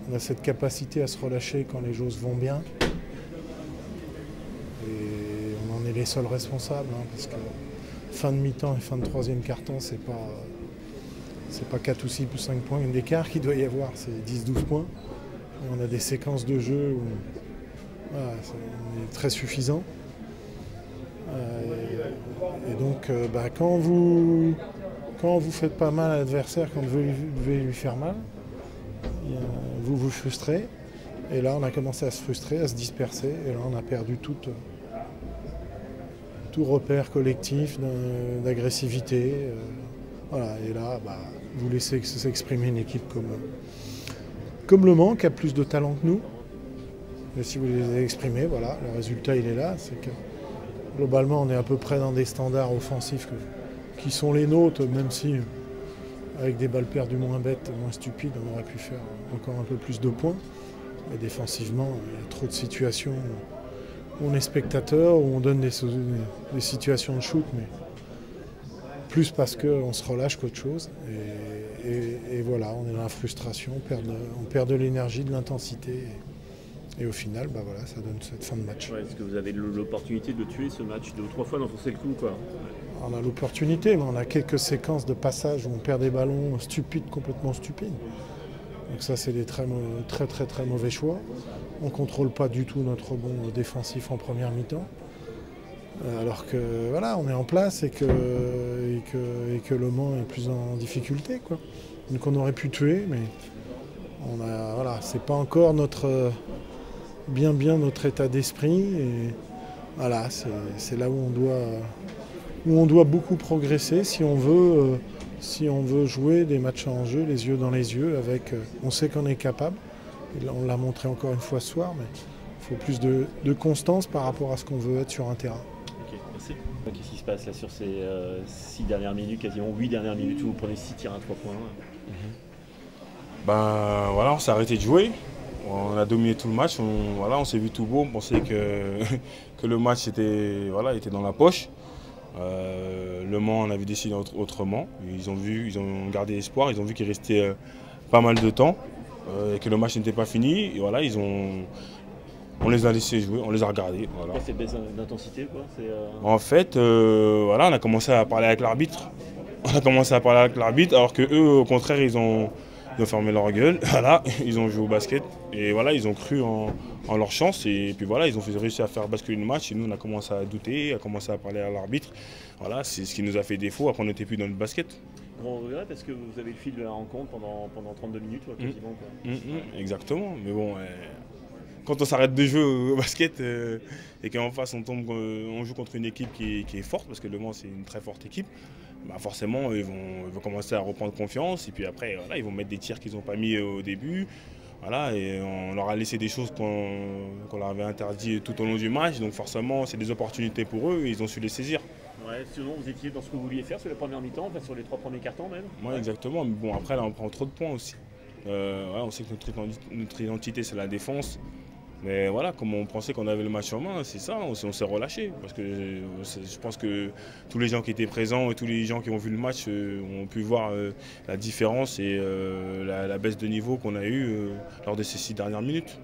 On a cette capacité à se relâcher quand les choses vont bien. Et on en est les seuls responsables, hein, parce que fin de mi-temps et fin de troisième quart-temps, c'est pas 4 ou 6 ou 5 points d'écart qu'il doit y avoir, c'est 10-12 points. Et on a des séquences de jeu où voilà, on est très suffisant. Et donc quand vous faites pas mal à l'adversaire, quand vous devez lui faire mal, vous vous frustrez. Et là, on a commencé à se frustrer, à se disperser. Et là, on a perdu tout repère collectif d'agressivité. Voilà. Et là, vous laissez s'exprimer une équipe comme Le Mans, qui a plus de talent que nous. Mais si vous les exprimez, voilà, le résultat, il est là. C'est que globalement, on est à peu près dans des standards offensifs qui sont les nôtres, même si avec des balles perdues moins bêtes, moins stupides, on aurait pu faire encore un peu plus de points. Mais défensivement, il y a trop de situations où on est spectateur, où on donne des situations de shoot, mais plus parce qu'on se relâche qu'autre chose. Et voilà, on est dans la frustration, on perd de l'énergie, de l'intensité. Et au final, voilà, ça donne cette fin de match. Ouais, est-ce que vous avez l'opportunité de tuer ce match 2 ou 3 fois, d'enfoncer le coup, quoi? On a l'opportunité, mais on a quelques séquences de passage où on perd des ballons stupides, complètement stupides. Donc ça, c'est des très mauvais choix. On ne contrôle pas du tout notre rebond défensif en première mi-temps. Alors que voilà, on est en place et que Le Mans est plus en difficulté, quoi. Donc on aurait pu tuer, mais voilà, c'est pas encore notre notre état d'esprit. Et voilà, c'est là où on doit beaucoup progresser si on veut jouer des matchs en jeu, les yeux dans les yeux, on sait qu'on est capable. Et là, on l'a montré encore une fois ce soir, mais il faut plus de constance par rapport à ce qu'on veut être sur un terrain. Ok, merci. Qu'est-ce qui se passe là sur ces 6 dernières minutes, quasiment 8 dernières minutes où vous prenez 6 tirs à 3 points? Voilà, on s'est arrêté de jouer. On a dominé tout le match. On s'est vu tout beau. On pensait que le match était dans la poche. Le Mans, on avait décidé autrement. Ils ont gardé espoir. Ils ont vu qu'il restait pas mal de temps et que le match n'était pas fini. Et voilà, on les a laissés jouer, on les a regardés. Voilà. Pourquoi cette baisse d'intensité, quoi? En fait, on a commencé à parler avec l'arbitre. Alors que eux, au contraire, ils ont fermé leur gueule. Voilà, ils ont joué au basket et voilà, ils ont cru en leur chance et puis voilà, ils ont réussi à faire basculer le match et nous on a commencé à douter, à commencer à parler à l'arbitre. Voilà, c'est ce qui nous a fait défaut. Après on n'était plus dans le basket. On regrette parce que vous avez le fil de la rencontre pendant 32 minutes, quasiment. Exactement, mais bon, quand on s'arrête de jouer au basket et qu'en face on joue contre une équipe qui est forte, parce que Le Mans c'est une très forte équipe, forcément ils vont commencer à reprendre confiance et puis après voilà, ils vont mettre des tirs qu'ils n'ont pas mis au début. Voilà, et on leur a laissé des choses qu'on leur avait interdit tout au long du match, donc forcément c'est des opportunités pour eux et ils ont su les saisir. Ouais, sinon vous étiez dans ce que vous vouliez faire sur la première mi-temps, sur les 3 premiers cartons même. Ouais, exactement, mais bon après là on prend trop de points aussi. On sait que notre identité c'est la défense. Mais voilà, comme on pensait qu'on avait le match en main, c'est ça, on s'est relâché. Parce que je pense que tous les gens qui étaient présents et tous les gens qui ont vu le match ont pu voir la différence et la baisse de niveau qu'on a eue lors de ces 6 dernières minutes.